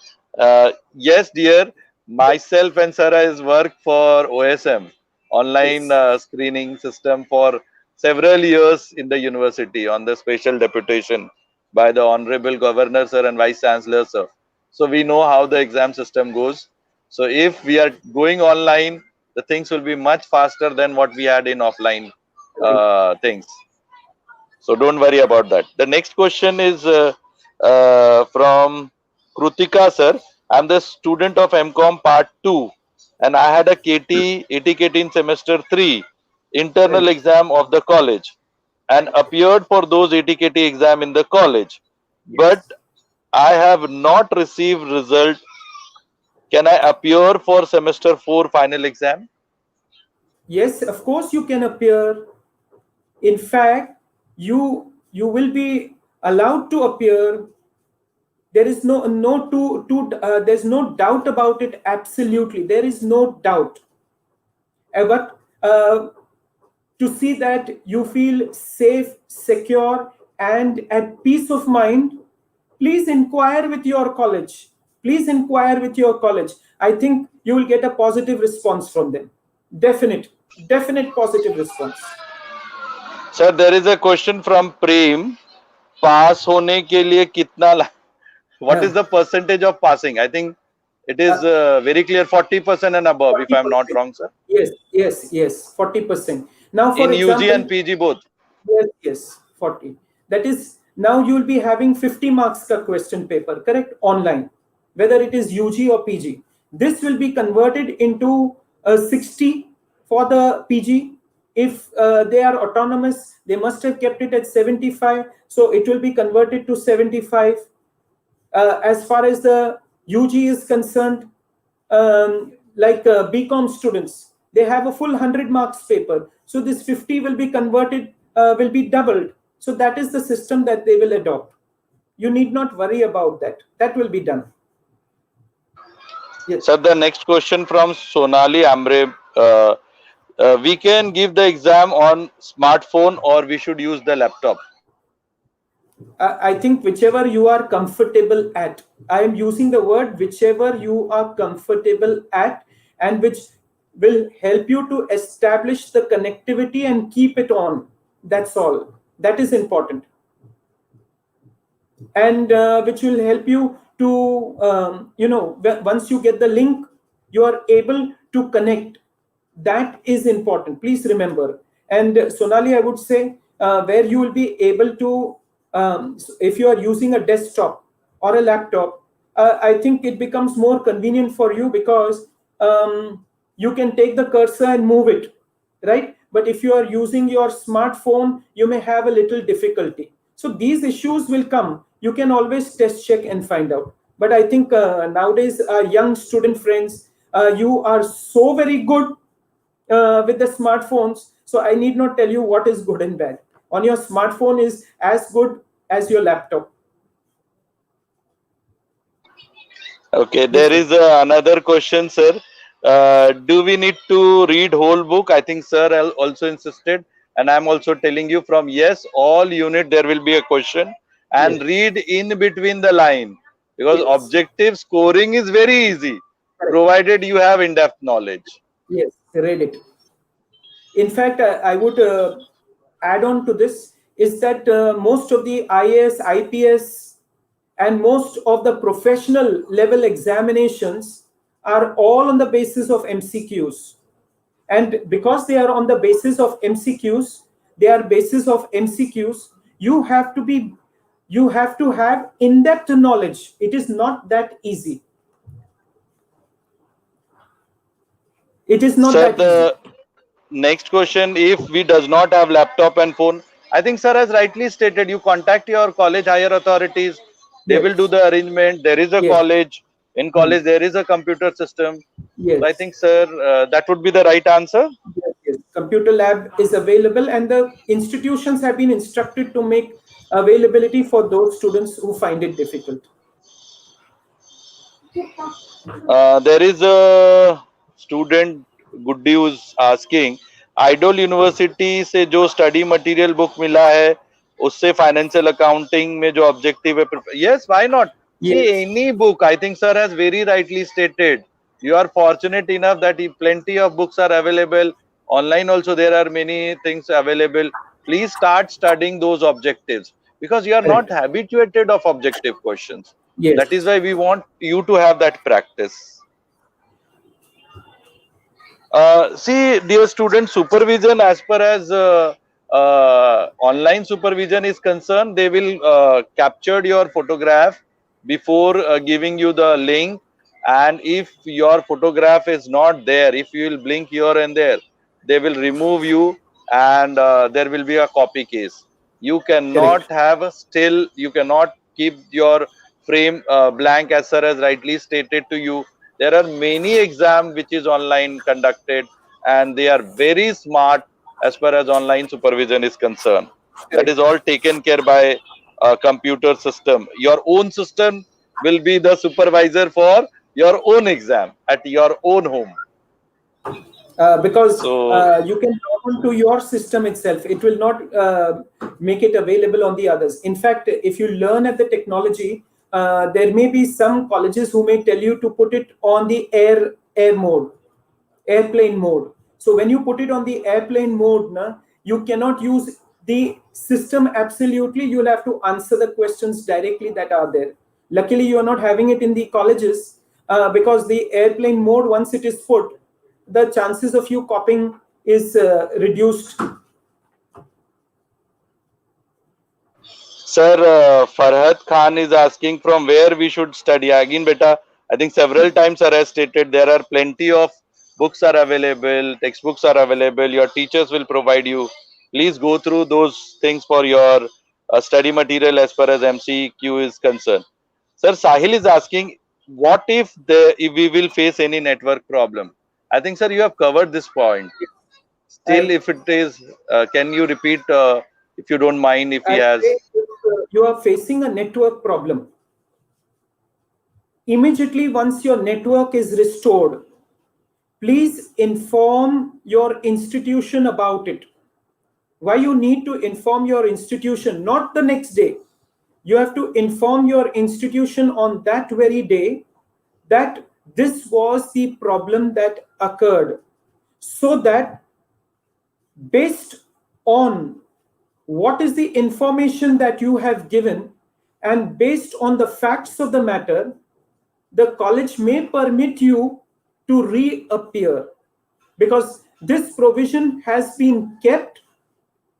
Yes, dear. Myself and sir has worked for OSM, online Yes. screening system, for several years in the university on the special deputation by the Honorable Governor, sir, and Vice Chancellor, sir. So we know how the exam system goes. So if we are going online, the things will be much faster than what we had in offline Right. things. So don't worry about that. The next question is from Krutika sir. I'm the student of MCOM Part 2 and I had a KT, ATKT in semester 3 internal Right. exam of the college and appeared for those ATKT exam in the college. But Yes. I have not received result. Can I appear for semester 4 final exam? Yes, of course you can appear. In fact, you will be allowed to appear. There is there's no doubt about it. Absolutely, there is no doubt. But to see that you feel safe, secure, and at peace of mind, please inquire with your college. Please inquire with your college. I think you will get a positive response from them. Definite, definite positive response. Sir, there is a question from Prem. पास होने के लिए कितना what is Uh, the percentage of passing? I think it is uh, very clear 40% and above, if I'm not 40%. wrong, sir. Yes, yes, yes, 40%. Now, for In UG example, and PG both. yes, yes, 40. That is, now you will be having 50 marks ka question paper, correct? Online, whether it is UG or PG. This will be converted into 60 for the PG. If they are autonomous, they must have kept it at 75. So it will be converted to 75. As far as the UG is concerned, like BCom students, they have a full 100 marks paper. So this 50 will be converted, will be doubled. So that is the system that they will adopt. You need not worry about that. That will be done. Yes. Sir, the next question from Sonali Amre. We can give the exam on smartphone or we should use the laptop. I think whichever you are comfortable at. I am using the word whichever you are comfortable at, and which will help you to establish the connectivity and keep it on. That's all. That is important. And which will help you to, once you get the link, you are able to connect. That is important, please remember. And Sonali, I would say, where you will be able to, if you are using a desktop or a laptop, I think it becomes more convenient for you, because you can take the cursor and move it, right? But if you are using your smartphone, you may have a little difficulty. So these issues will come. You can always test check and find out. But I think nowadays, young student friends, you are so very good with the smartphones. So I need not tell you what is good and bad. On your smartphone is as good as your laptop. Okay, Yes, there sir. is another question, sir. Do we need to read whole book? I think sir also insisted, and I'm also telling you from yes, all unit there will be a question, and Yes, read in between the line, because yes, objective scoring is very easy, correct. provided you have in-depth knowledge. Yes, read it. In fact, I would add on to this is that most of the IAS, IPS, and most of the professional level examinations are all on the basis of MCQs. And because they are on the basis of MCQs, they are basis of MCQs, you have to be, you have to have in-depth knowledge. It is not that easy. It is not Sir, that easy. the next question, if we does not have laptop and phone, I think sir has rightly stated, you contact your college higher authorities, they will do Yes, the arrangement. There is a yes. college, in Hmm. college there is a computer system. So I Yes. think sir, that would be the right answer. Yes, yes. Computer lab is available, and the institutions have been instructed to make availability for those students who find it difficult. There is a student Guddi who's asking, idol university से जो study material book मिला है उससे financial accounting में जो objective है, yes, why not? See, Yes, any book, I think sir has very rightly stated, you are fortunate enough that plenty of books are available online. Also there are many things available. Please start studying those objectives, because you are not correct. habituated of objective questions. That is Yes, why we want you to have that practice. See, dear student, supervision as per as online supervision is concerned, they will capture your photograph before giving you the link, and if your photograph is not there, if you will blink here and there, they will remove you, and there will be a copy case. You cannot Correct. have a still, you cannot keep your frame blank, as sir has rightly stated to you. There are many exams which is online conducted, and they are very smart as far as online supervision is concerned. That is Correct. all taken care by a computer system. Your own system will be the supervisor for your own exam at your own home. Because So, you can log on to your system itself. It will not make it available on the others. In fact, if you learn at the technology, there may be some colleges who may tell you to put it on the air mode, airplane mode. So when you put it on the airplane mode, you cannot use the system absolutely. You'll have to answer the questions directly that are there. Luckily, you are not having it in the colleges, because the airplane mode, once it is put, the chances of you copying is reduced. sir, Farhad Khan is asking from where we should study. Again, beta, I think several times sir has stated there are plenty of books are available, textbooks are available. Your teachers will provide you. Please go through those things for your study material as far as MCQ is concerned. Sir, Sahil is asking, what if we will face any network problem? I think, sir, you have covered this point. Still, I if it is, can you repeat, if you don't mind, if he I has? say if you are facing a network problem, immediately once your network is restored, please inform your institution about it. Why you need to inform your institution? Not the next day. You have to inform your institution on that very day that this was the problem that occurred, so that based on what is the information that you have given, and based on the facts of the matter, the college may permit you to reappear, because this provision has been kept,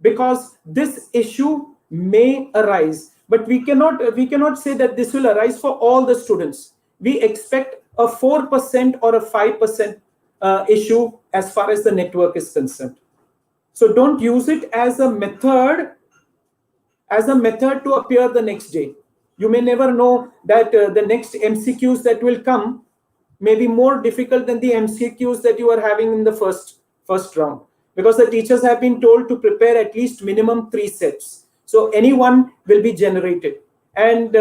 because this issue may arise. But we cannot say that this will arise for all the students. We expect a 4% or a 5% issue as far as the network is concerned. So don't use it as a method to appear the next day. You may never know that the next MCQs that will come may be more difficult than the MCQs that you are having in the first round, because the teachers have been told to prepare at least minimum 3 sets. So anyone will be generated, and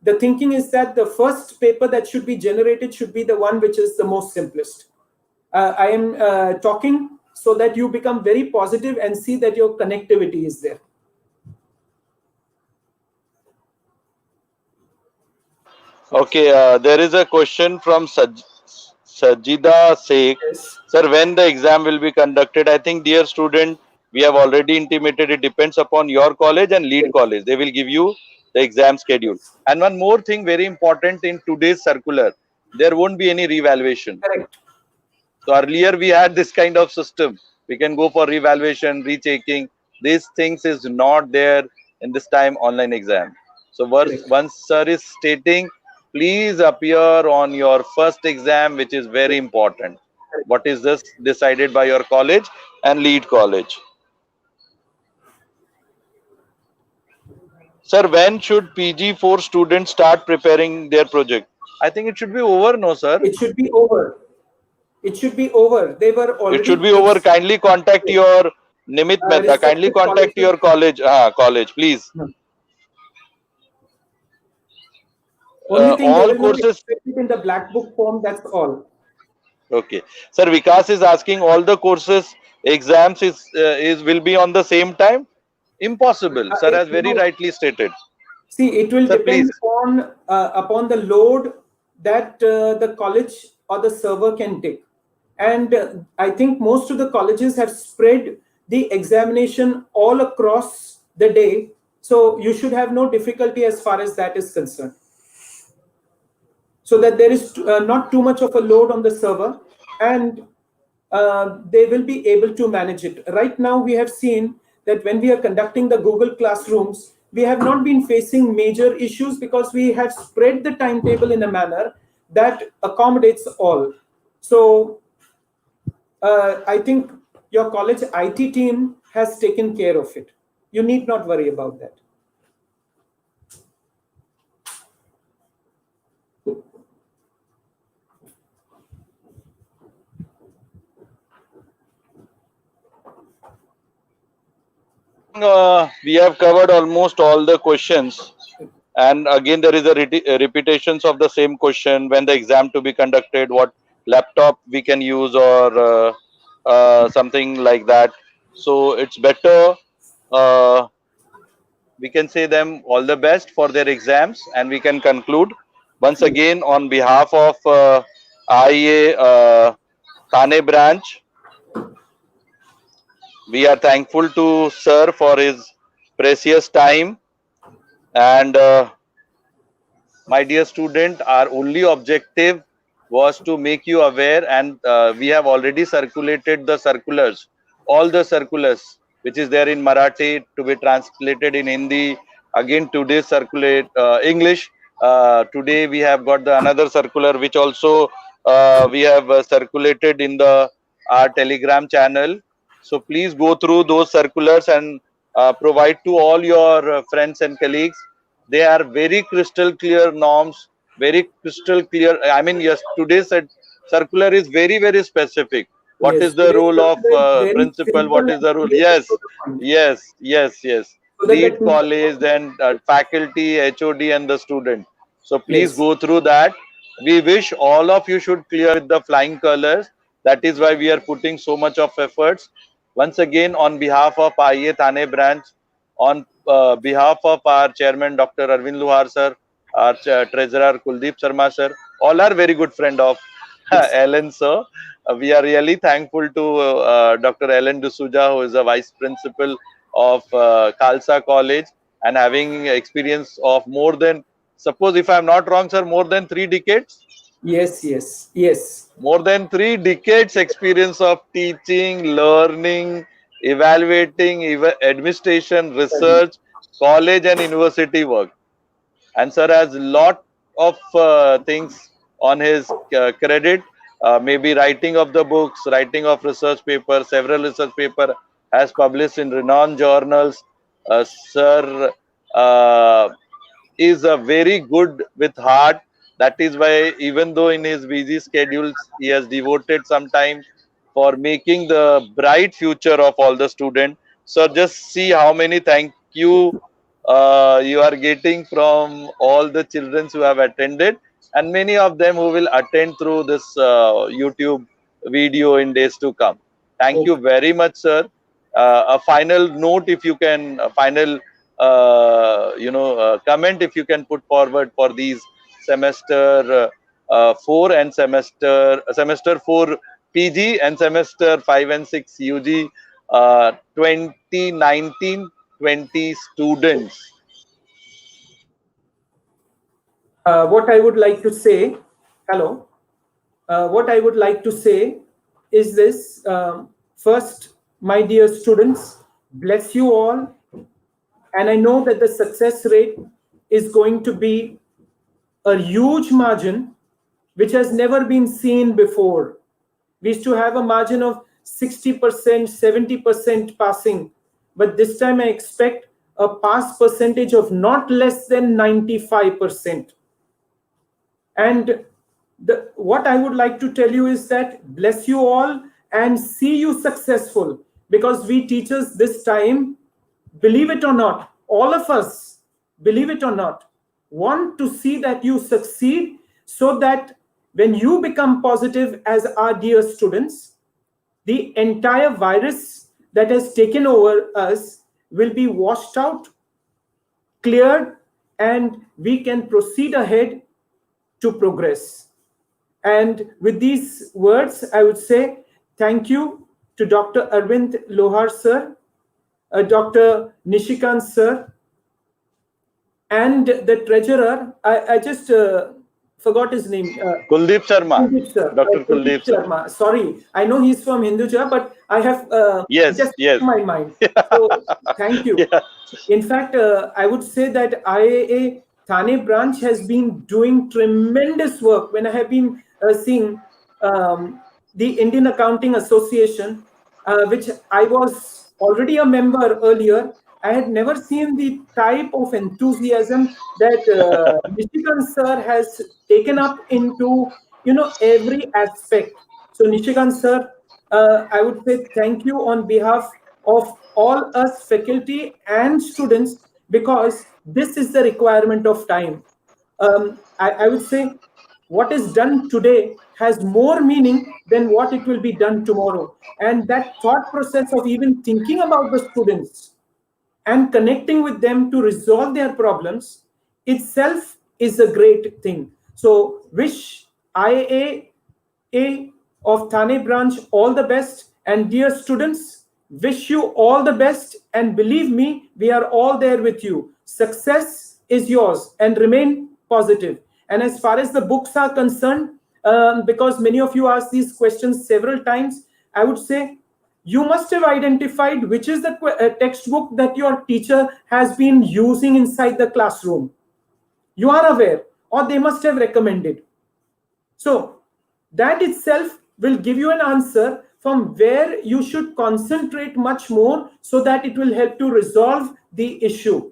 the thinking is that the first paper that should be generated should be the one which is the most simplest. I am talking so that you become very positive and see that your connectivity is there. Okay, there is a question from Sajida Sheikh. Yes. Sir, when the exam will be conducted? I think, dear student, we have already intimated it depends upon your college and lead Yes. college. They will give you the exam schedule. And one more thing, very important in today's circular, there won't be any revaluation. Correct. So earlier we had this kind of system. We can go for revaluation, rechecking. These things is not there in this time online exam. So Correct. once sir is stating, please appear on your first exam, which is very important. Correct. What is this decided by your college and lead college? Sir, when should PG4 students start preparing their project? I think it should be over, no, sir? It should be over. It should be over. They were It should already be over. Kindly contact your Nimit Mehta. Kindly respective contact colleges. your college, please. No. Only thing, they All will not courses. expect it in the black book form. That's all. Okay, sir. Vikas is asking all the courses exams is will be on the same time. Impossible. Sir has very No. rightly stated. See, it will Sir, please. depend upon the load that the college or the server can take. And I think most of the colleges have spread the examination all across the day. So you should have no difficulty as far as that is concerned. So that there is not too much of a load on the server. And they will be able to manage it. Right now, we have seen that when we are conducting the Google Classrooms, we have not been facing major issues because we have spread the timetable in a manner that accommodates all. So I think your college IT team has taken care of it. You need not worry about that. We have covered almost all the questions, and again there is a repetitions of the same question: when the exam to be conducted, what laptop we can use, or something like that. So it's better, uh, we can say them all the best for their exams, and we can conclude once again on behalf of IEA Thane branch. We are thankful to sir for his precious time, and my dear student, our only objective was to make you aware, and we have already circulated the circulars, all the circulars which is there in Marathi to be translated in Hindi. Again today circulate English. Today we have got the another circular which also we have circulated in the our Telegram channel. So please go through those circulars and provide to all your friends and colleagues. They are very crystal clear norms, very crystal clear. I mean, yes, today's circular is very, very specific. What is Yes, the today's role of circular is very principal? simple What is and the rule? related Yes, to the point, yes, yes, yes. so Be that the it teacher college, knows. then faculty, HOD, and the student. So please Yes, go through that. We wish all of you should clear with the flying colors. That is why we are putting so much of efforts. Once again, on behalf of IA Thane branch, on behalf of our chairman, Dr. Arvind Luhar sir, our treasurer Kuldeep Sharma sir, all are very good friend of yes, Allan sir. We are really thankful to Dr. Allan D'Souza, who is a vice principal of Khalsa College and having experience of more than, suppose if I am not wrong, sir, more than 3 decades. yes, yes, yes. More than 3 decades experience of teaching, learning, evaluating, administration, research, college and university work. And sir has lot of things on his credit. Maybe writing of the books, writing of research paper, several research paper has published in renowned journals. Sir uh, is a very good with heart. That is why even though in his busy schedules he has devoted some time for making the bright future of all the students. So just see how many thank you you are getting from all the children who have attended, and many of them who will attend through this YouTube video in days to come. Thank you Okay. very much, sir. A final note, if you can, a final comment, if you can put forward for these semester 4 and semester 4 PG and semester 5 and 6 UG 2019-20 students. What I would like to say, hello, what I would like to say is this. First, my dear students, bless you all. And I know that the success rate is going to be a huge margin, which has never been seen before. We used to have a margin of 60%, 70% passing, but this time I expect a pass percentage of not less than 95%. And what I would like to tell you is that bless you all and see you successful, because we teachers this time, believe it or not, all of us, believe it or not, want to see that you succeed, so that when you become positive as our dear students, the entire virus that has taken over us will be washed out, cleared, and we can proceed ahead to progress. And with these words, I would say thank you to Dr. Arvind Lohar sir, Dr. Nishikant sir, and the treasurer. I just forgot his name. Kuldeep Sharma, Kuldeep sir, Dr. Kuldeep Kuldeep sir. Sharma. Sorry, I know he's from Hinduja, but I have Yes, just yes. my mind. So thank you. Yeah. In fact, I would say that IAA Thane branch has been doing tremendous work. When I have been seeing the Indian Accounting Association, which I was already a member earlier, I had never seen the type of enthusiasm that Nishikan sir has taken up into every aspect. So Nishikan sir, I would say thank you on behalf of all us faculty and students, because this is the requirement of time. I would say what is done today has more meaning than what it will be done tomorrow. And that thought process of even thinking about the students and connecting with them to resolve their problems itself is a great thing. So, wish IAA of Thane branch all the best. And dear students, wish you all the best. And believe me, we are all there with you. Success is yours, and remain positive. And as far as the books are concerned, because many of you asked these questions several times, I would say you must have identified which is the textbook that your teacher has been using inside the classroom. You are aware, or they must have recommended. So that itself will give you an answer from where you should concentrate much more, so that it will help to resolve the issue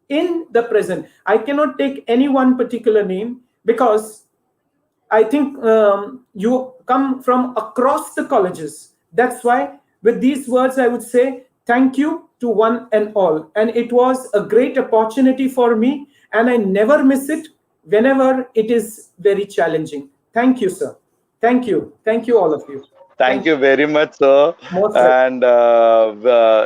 in the present. I cannot take any one particular name, because I think you come from across the colleges. That's why, with these words, I would say thank you to one and all. And it was a great opportunity for me, and I never miss it whenever it is very challenging. Thank you, sir. Thank you. Thank you, all of you. Thank Thank you you. very much, sir. Most welcome. And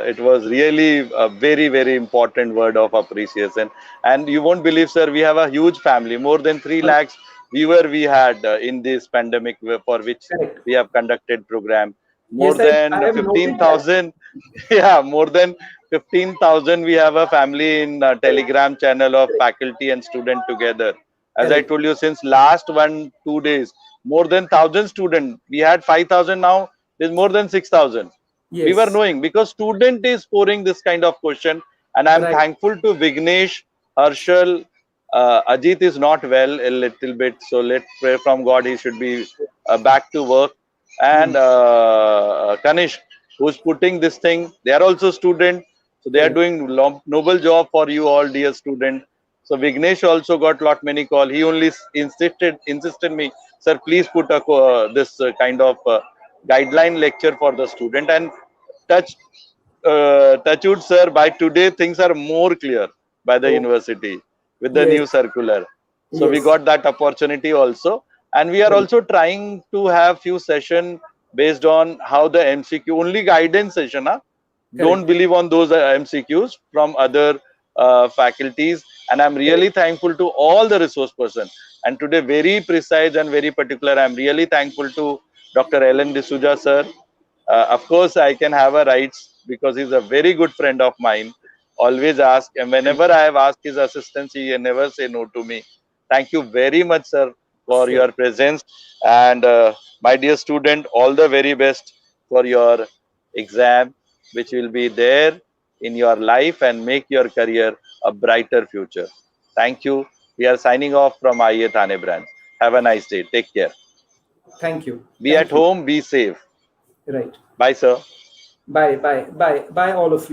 it was really a very, very important word of appreciation. And you won't believe, sir, we have a huge family. More than 3 lakhs viewer we had in this pandemic, for which Correct. we have conducted program. More Yes, I than have noted that. 15,000. Yeah, more than 15,000 we have a family in Correct. Telegram channel of Correct. faculty and student together. As I Correct. told you, since last 1 2 days, more than 1,000 students. We had 5,000, now there's more than 6,000. We were Yes. knowing because student is pouring this kind of question, and I'm Right. thankful to Vignesh, Harshal. Ajit is not well a little bit, so let's pray from God he should be back to work. Hmm. And Kanish, who's putting this thing, they are also student, so they are Correct. doing noble job for you all, dear student. So Vignesh also got lot many call. He only insisted me, sir, please put a this kind of guideline lecture for the student. And touch touchwood, sir, by today things are more clear by the Oh, university with the yes. new circular. So we Yes. got that opportunity also, and we are Correct. also trying to have few session based on how the MCQ only guidance session. Huh? Don't Correct. believe on those MCQs from other faculties. And I'm Correct. really thankful to all the resource person. And today, very precise and very particular. I'm really thankful to Dr. Allan D'Souza, sir. Of course, I can have a rights because he's a very good friend of mine. Always ask, and whenever I have asked his assistance, he never say no to me. Thank you very much, sir, for Sure. your presence. And my dear student, all the very best for your exam, which will be there in your life and make your career a brighter future. Thank you. We are signing off from IE Thane branch. Have a nice day. Take care. Thank you. Be at Thank you. home. Be safe. Right. Bye, sir. Bye. Bye. Bye. Bye, all of you.